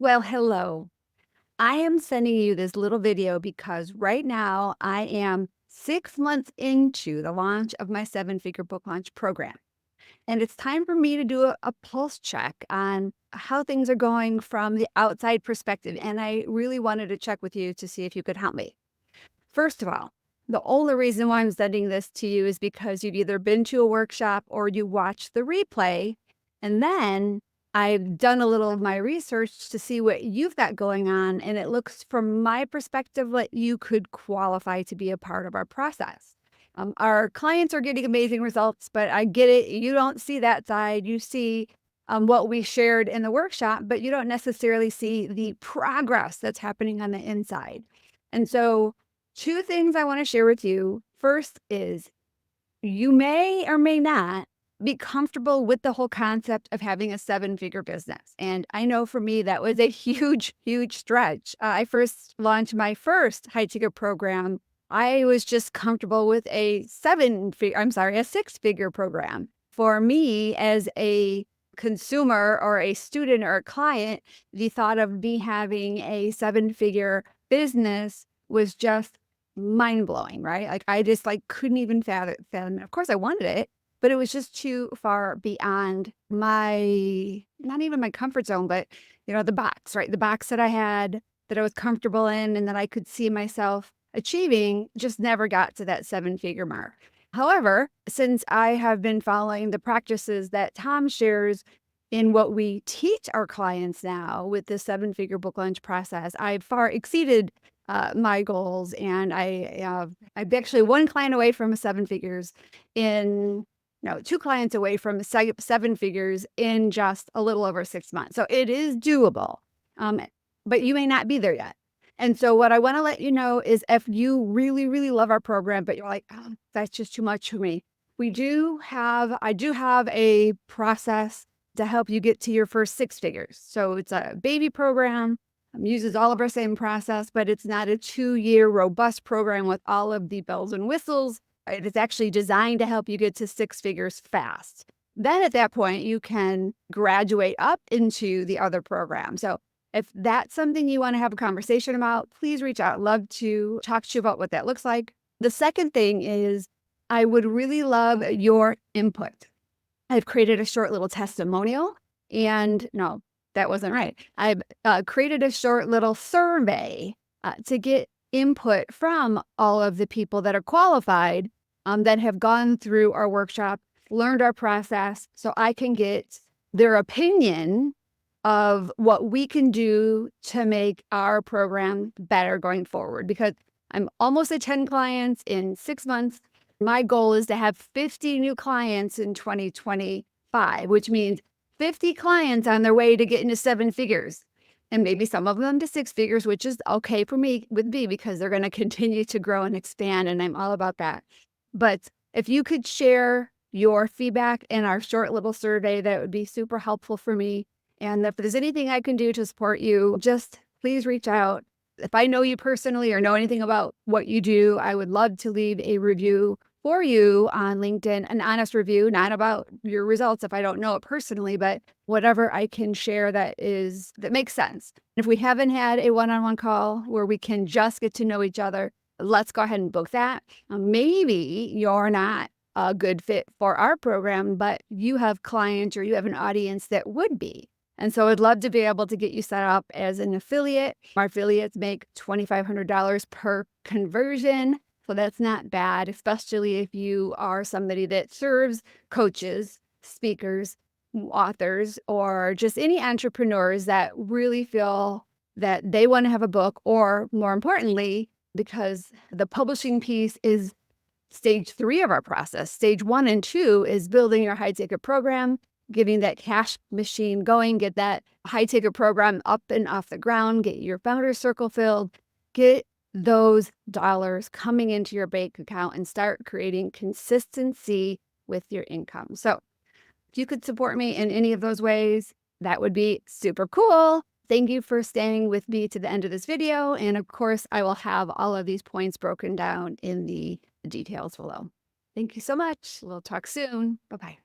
Well, hello. I am sending you this little video because right now I am 6 months into the launch of my seven-figure book launch program. And it's time for me to do a pulse check on how things are going from the outside perspective. And I really wanted to check with you to see if you could help me. First of all, the only reason why I'm sending this to you is because you've either been to a workshop or you watched the replay. And then I've done a little of my research to see what you've got going on. And it looks, from my perspective, like you could qualify to be a part of our process. Our clients are getting amazing results, but I get it. You don't see that side. You see what we shared in the workshop, but you don't necessarily see the progress that's happening on the inside. And so, two things I want to share with you. First is you may or may not be comfortable with the whole concept of having a seven-figure business. And I know for me, that was a huge, huge stretch. I first launched my first high ticket program. I was just comfortable with a six-figure program. For me, as a consumer or a student or a client, the thought of me having a seven-figure business was just mind blowing, right? Like I just couldn't even fathom it. Of course I wanted it, but it was just too far beyond my, not even my comfort zone, but the box, right? The box that I had, that I was comfortable in and that I could see myself achieving, just never got to that seven-figure mark. However, since I have been following the practices that Tom shares in what we teach our clients now with the seven-figure book launch process, I've far exceeded my goals, and I've actually one client away from seven figures in no, two clients away from seven figures in just a little over 6 months. So it is doable, but you may not be there yet. And so what I want to let you know is if you really, really love our program, but you're like, oh, that's just too much for me. I do have a process to help you get to your first six figures. So it's a baby program, uses all of our same process, but it's not a 2-year robust program with all of the bells and whistles. It is actually designed to help you get to six figures fast. Then at that point, you can graduate up into the other program. So if that's something you want to have a conversation about, please reach out. I'd love to talk to you about what that looks like. The second thing is I would really love your input. I've created a short little testimonial, and no, that wasn't right. I've created a short little survey to get input from all of the people that are qualified, that have gone through our workshop, learned our process, so I can get their opinion of what we can do to make our program better going forward. Because I'm almost at 10 clients in 6 months. My goal is to have 50 new clients in 2025, which means 50 clients on their way to getting to seven figures, and maybe some of them to six figures, which is okay for me because they're going to continue to grow and expand. And I'm all about that. But if you could share your feedback in our short little survey, that would be super helpful for me. And if there's anything I can do to support you, just please reach out. If I know you personally or know anything about what you do, I would love to leave a review for you on LinkedIn, an honest review, not about your results if I don't know it personally, but whatever I can share that makes sense. If we haven't had a one-on-one call where we can just get to know each other, let's go ahead and book that. Maybe you're not a good fit for our program, but you have clients or you have an audience that would be. And so I'd love to be able to get you set up as an affiliate. Our affiliates make $2,500 per conversion. So that's not bad, especially if you are somebody that serves coaches, speakers, authors, or just any entrepreneurs that really feel that they want to have a book, or more importantly, because the publishing piece is stage 3 of our process. Stage 1 and 2 is building your high ticket program, getting that cash machine going, get that high ticket program up and off the ground, get your founder circle filled, get those dollars coming into your bank account and start creating consistency with your income. So if you could support me in any of those ways, that would be super cool. Thank you for staying with me to the end of this video. And of course, I will have all of these points broken down in the details below. Thank you so much. We'll talk soon. Bye-bye.